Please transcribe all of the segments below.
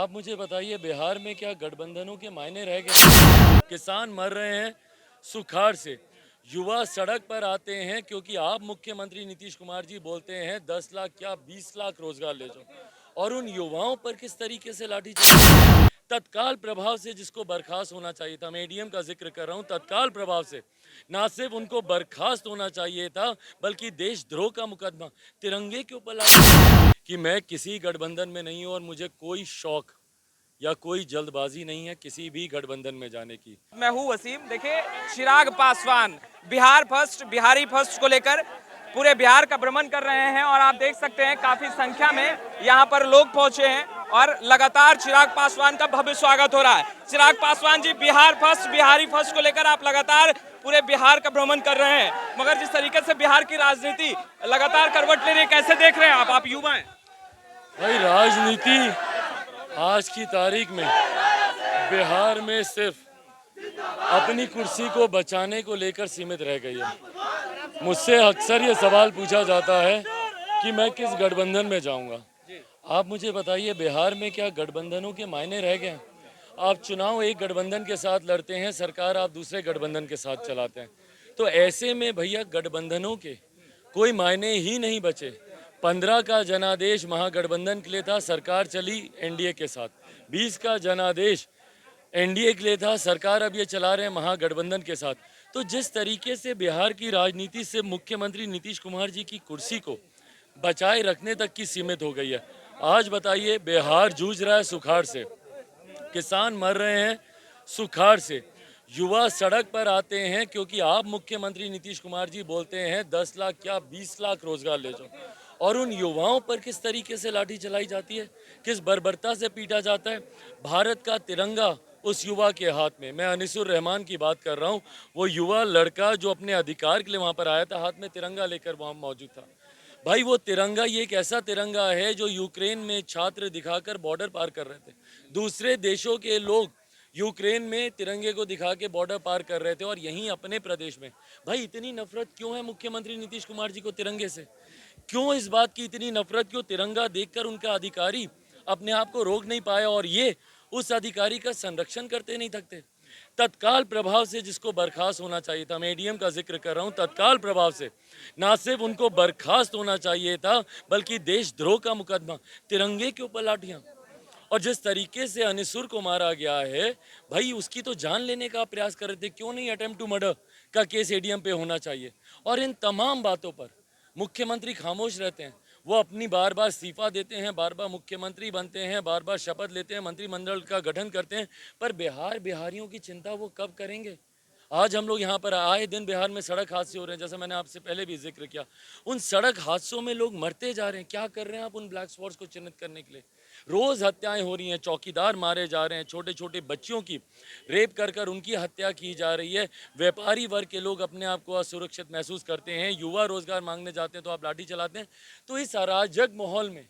आप मुझे बताइए, बिहार में क्या गठबंधनों के मायने रह गए? किसान मर रहे हैं सुखाड़ से, युवा सड़क पर आते हैं क्योंकि आप मुख्यमंत्री नीतीश कुमार जी बोलते हैं 10 लाख क्या 20 लाख रोजगार ले जाओ, और उन युवाओं पर किस तरीके से लाठी तत्काल प्रभाव से जिसको बर्खास्त होना चाहिए था, मैं एडीएम का जिक्र कर रहा हूं, तत्काल प्रभाव से ना सिर्फ उनको बर्खास्त होना चाहिए था बल्कि देशद्रोह का मुकदमा तिरंगे के ऊपर कि मैं किसी गठबंधन में नहीं हूं और मुझे कोई शौक या कोई जल्दबाजी नहीं है किसी भी गठबंधन में जाने की। मैं हूं वसीम। देखिए, चिराग पासवान बिहार फर्स्ट, बिहारी फर्स्ट को लेकर पूरे बिहार का भ्रमण कर रहे हैं और आप देख सकते हैं काफी संख्या में यहां पर लोग पहुंचे हैं और लगातार चिराग पासवान का भव्य स्वागत हो रहा है। चिराग पासवान जी, बिहार फर्स्ट, बिहारी फर्स्ट को लेकर आप लगातार पूरे बिहार का भ्रमण कर रहे हैं, मगर जिस तरीके से बिहार की राजनीति लगातार करवट ले रही है, कैसे देख रहे हैं आप युवा हैं? भाई, राजनीति आज की तारीख में बिहार में सिर्फ अपनी कुर्सी को बचाने को लेकर सीमित रह गई है। मुझसे अक्सर ये सवाल पूछा जाता है कि मैं किस गठबंधन में जाऊंगा। आप मुझे बताइए, बिहार में क्या गठबंधनों के मायने रह गए? आप चुनाव एक गठबंधन के साथ लड़ते हैं, सरकार आप दूसरे गठबंधन के साथ चलाते हैं, तो ऐसे में भैया गठबंधनों के कोई मायने ही नहीं बचे। 15 का जनादेश महागठबंधन के लिए था, सरकार चली एनडीए के साथ। 20 का जनादेश एनडीए के लिए था, सरकार अब ये चला रहे हैं महागठबंधन के साथ। तो जिस तरीके से बिहार की राजनीति से मुख्यमंत्री नीतीश कुमार जी की कुर्सी को बचाए रखने तक की सीमित हो गई है। आज बताइए, बिहार जूझ रहा है सुखाड़ से, किसान मर रहे हैं सुखाड़ से, युवा सड़क पर आते हैं क्योंकि आप मुख्यमंत्री नीतीश कुमार जी बोलते हैं 10 लाख क्या 20 लाख रोजगार ले जाओ, और उन युवाओं पर किस तरीके से लाठी चलाई जाती है, किस बर्बरता से पीटा जाता है। भारत का तिरंगा उस युवा के हाथ में, मैं अनिसुर रहमान की बात कर रहा हूँ, वो युवा लड़का जो अपने अधिकार के लिए वहाँ पर आया था, हाथ में तिरंगा लेकर वहाँ मौजूद था। भाई, वो तिरंगा ये एक ऐसा तिरंगा है जो यूक्रेन में छात्र दिखाकर बॉर्डर पार कर रहे थे। दूसरे देशों के लोग यूक्रेन में तिरंगे को दिखा के बॉर्डर पार कर रहे थे, और यहीं अपने प्रदेश में भाई इतनी नफरत क्यों है मुख्यमंत्री नीतीश कुमार जी को तिरंगे से? क्यों इस बात की इतनी नफरत? क्यों तिरंगा देखकर उनका अधिकारी अपने आप को रोक नहीं पाया और ये उस अधिकारी का संरक्षण करते नहीं थकते? तत्काल प्रभाव से जिसको बर्खास्त होना चाहिए था, मैं एडीएम का जिक्र कर रहा हूं, तत्काल प्रभाव से ना सिर्फ उनको बर्खास्त होना चाहिए था बल्कि देशद्रोह का मुकदमा तिरंगे के ऊपर लाठियां, और जिस तरीके से अनिसुर को मारा गया है भाई, उसकी तो जान लेने का प्रयास कर रहे थे। क्यों नहीं अटेम्प्ट टू मर्डर का केस एडीएम पे होना चाहिए? और इन तमाम बातों पर मुख्यमंत्री खामोश रहते हैं। वो अपनी बार बार इस्तीफा देते हैं, बार बार मुख्यमंत्री बनते हैं, बार बार शपथ लेते हैं, मंत्रिमंडल का गठन करते हैं, पर बिहारियों की चिंता वो कब करेंगे? आज हम लोग यहाँ पर आए दिन बिहार में सड़क हादसे हो रहे हैं, जैसा मैंने आपसे पहले भी जिक्र किया। उन सड़क हादसों में लोग मरते जा रहे हैं। क्या कर रहे हैं आप उन ब्लैक स्पॉट्स को चिन्हित करने के लिए? रोज हत्याएं हो रही हैं, चौकीदार मारे जा रहे हैं, छोटे छोटे बच्चियों की रेप कर कर उनकी हत्या की जा रही है। व्यापारी वर्ग के लोग अपने आप को असुरक्षित महसूस करते हैं, युवा रोजगार मांगने जाते हैं तो आप लाठी चलाते हैं। तो इस अराजक माहौल में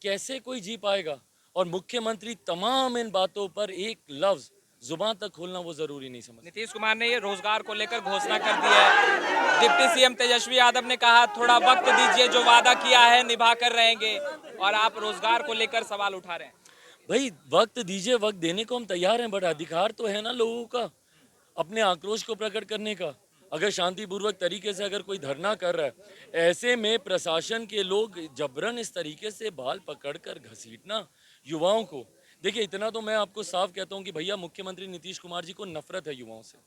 कैसे कोई जी पाएगा? और मुख्यमंत्री तमाम इन बातों पर एक लफ्ज जुबान तक खोलना वो जरूरी नहीं समझ। नीतीश कुमार ने ये रोजगार को लेकर घोषणा कर दी है। डिप्टी सीएम तेजस्वी यादव ने कहा थोड़ा वक्त दीजिए, जो वादा किया है निभा कर रहेंगे, और आप रोजगार को लेकर सवाल उठा रहे हैं। भाई, वक्त दीजिए, वक्त देने को हम तैयार हैं, बट अधिकार तो है ना लोगों का अपने आक्रोश को प्रकट करने का। अगर शांतिपूर्वक तरीके से अगर कोई धरना कर रहा है, ऐसे में प्रशासन के लोग जबरन इस तरीके से बाल पकड़कर घसीटना युवाओं को, देखिए इतना तो मैं आपको साफ कहता हूं कि भैया मुख्यमंत्री नीतीश कुमार जी को नफरत है युवाओं से,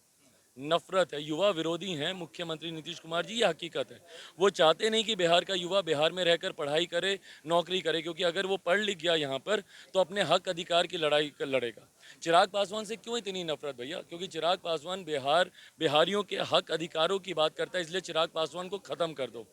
नफरत है। युवा विरोधी हैं मुख्यमंत्री नीतीश कुमार जी, ये हकीकत है। वो चाहते नहीं कि बिहार का युवा बिहार में रहकर पढ़ाई करे, नौकरी करे, क्योंकि अगर वो पढ़ लिख गया यहाँ पर तो अपने हक अधिकार की लड़ाई लड़ेगा। चिराग पासवान से क्यों इतनी नफरत भैया? क्योंकि चिराग पासवान बिहारियों के हक अधिकारों की बात करता है, इसलिए चिराग पासवान को ख़त्म कर दो।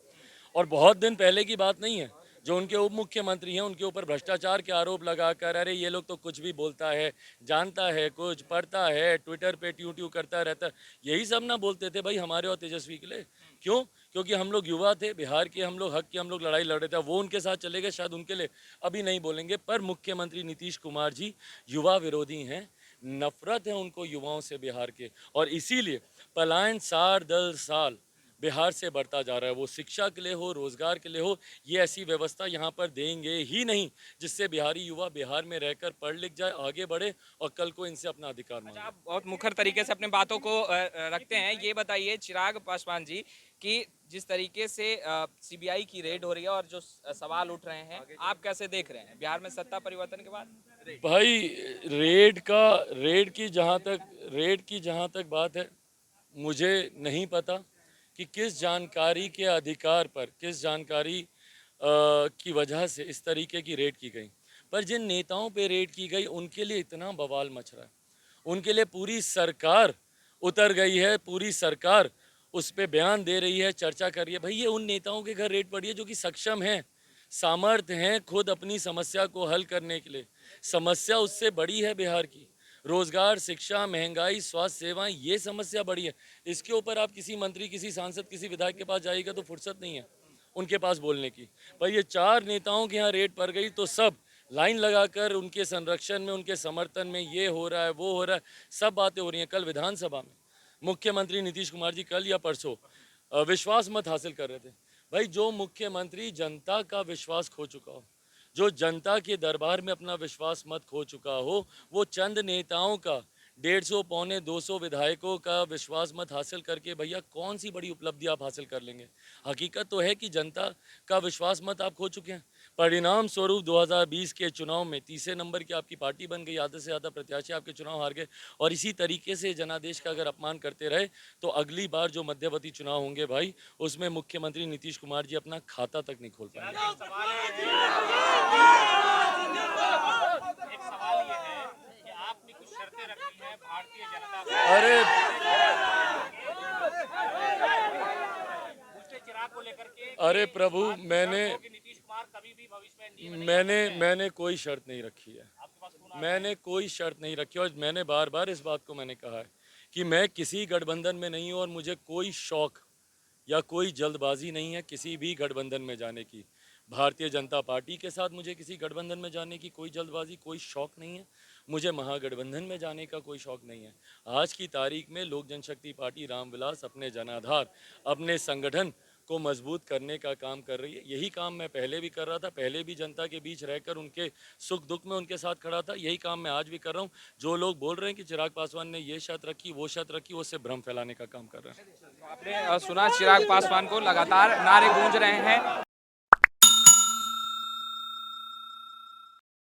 और बहुत दिन पहले की बात नहीं है, जो उनके उप मुख्यमंत्री हैं उनके ऊपर भ्रष्टाचार के आरोप लगाकर, अरे ये लोग तो कुछ भी बोलता है, जानता है, कुछ पढ़ता है, ट्विटर पे ट्यू ट्यू करता रहता है, यही सब ना बोलते थे भाई हमारे और तेजस्वी के लिए। क्यों? क्योंकि हम लोग युवा थे, बिहार के हम लोग हक की हम लोग लड़ाई लड़ रहे थे। वो उनके साथ चले गए, शायद उनके लिए अभी नहीं बोलेंगे, पर मुख्यमंत्री नीतीश कुमार जी युवा विरोधी हैं, नफरत है उनको युवाओं से बिहार के, और इसीलिए पलायन साल दर साल बिहार से बढ़ता जा रहा है, वो शिक्षा के लिए हो, रोजगार के लिए हो, ये ऐसी व्यवस्था यहाँ पर देंगे ही नहीं जिससे बिहारी युवा बिहार में रहकर पढ़ लिख जाए, आगे बढ़े और कल को इनसे अपना अधिकार मांगे। आप बहुत मुखर तरीके से अपने बातों को रखते हैं। ये बताइए चिराग पासवान जी कि जिस तरीके से सीबीआई की रेड हो रही है और जो सवाल उठ रहे हैं, आप कैसे देख रहे हैं बिहार में सत्ता परिवर्तन के बाद? भाई रेड की जहाँ तक बात है, मुझे नहीं पता कि किस जानकारी के अधिकार पर, किस जानकारी की वजह से इस तरीके की रेड की गई। पर जिन नेताओं पे रेड की गई उनके लिए इतना बवाल मच रहा है, उनके लिए पूरी सरकार उतर गई है, पूरी सरकार उस पे बयान दे रही है, चर्चा कर रही है। भाई ये उन नेताओं के घर रेड पड़ी है जो कि सक्षम हैं, सामर्थ्य हैं खुद अपनी समस्या को हल करने के लिए। समस्या उससे बड़ी है बिहार की, रोजगार, शिक्षा, महंगाई, स्वास्थ्य सेवाएं, ये समस्या बड़ी है। इसके ऊपर आप किसी मंत्री, किसी सांसद, किसी विधायक के पास जाइएगा तो फुर्सत नहीं है उनके पास बोलने की। पर ये 4 नेताओं के यहाँ रेड पड़ गई तो सब लाइन लगाकर उनके संरक्षण में, उनके समर्थन में, ये हो रहा है, वो हो रहा है, सब बातें हो रही हैं। कल विधानसभा में मुख्यमंत्री नीतीश कुमार जी कल या परसों विश्वास मत हासिल कर रहे थे। भाई जो मुख्यमंत्री जनता का विश्वास खो चुका हो, जो जनता के दरबार में अपना विश्वास मत खो चुका हो, वो चंद नेताओं का 150 पौने 200 विधायकों का विश्वास मत हासिल करके भैया कौन सी बड़ी उपलब्धि आप हासिल कर लेंगे। हकीकत तो है कि जनता का विश्वास मत आप खो चुके हैं। परिणाम स्वरूप 2020 के चुनाव में तीसरे नंबर की आपकी पार्टी बन गई, आधे से ज़्यादा प्रत्याशी आपके चुनाव हार गए। और इसी तरीके से जनादेश का अगर अपमान करते रहे तो अगली बार जो मध्यवर्ती चुनाव होंगे भाई, उसमें मुख्यमंत्री नीतीश कुमार जी अपना खाता तक नहीं खोल पाएंगे। एक सवाल ये है कि आपने कुछ शर्तें रखी हैं भारतीय जनता को, अरे दूसरे चिराग को लेकर के अरे प्रभु, कि नीतीश कुमार कभी भी भविष्य में नहीं मैंने कोई शर्त नहीं रखी है। आपके पास खून मैंने कोई शर्त नहीं रखी और मैंने बार बार इस बात को मैंने कहा है कि मैं किसी गठबंधन में नहीं हूँ और मुझे कोई शौक या कोई जल्दबाजी नहीं है किसी भी गठबंधन में जाने की। भारतीय जनता पार्टी के साथ मुझे किसी गठबंधन में जाने की कोई जल्दबाजी, कोई शौक नहीं है। मुझे महागठबंधन में जाने का कोई शौक नहीं है। आज की तारीख में लोक जनशक्ति पार्टी रामविलास अपने जनाधार, अपने संगठन को मजबूत करने का काम कर रही है। यही काम मैं पहले भी कर रहा था, पहले भी जनता के बीच रहकर उनके सुख दुख में उनके साथ खड़ा था। यही काम मैं आज भी कर रहा हूँ। जो लोग बोल रहे हैं कि चिराग पासवान ने ये शर्त रखी, वो शर्त रखी, वो उससे भ्रम फैलाने का काम कर रहे हैं। आपने सुना चिराग पासवान को, लगातार नारे गूंज रहे हैं।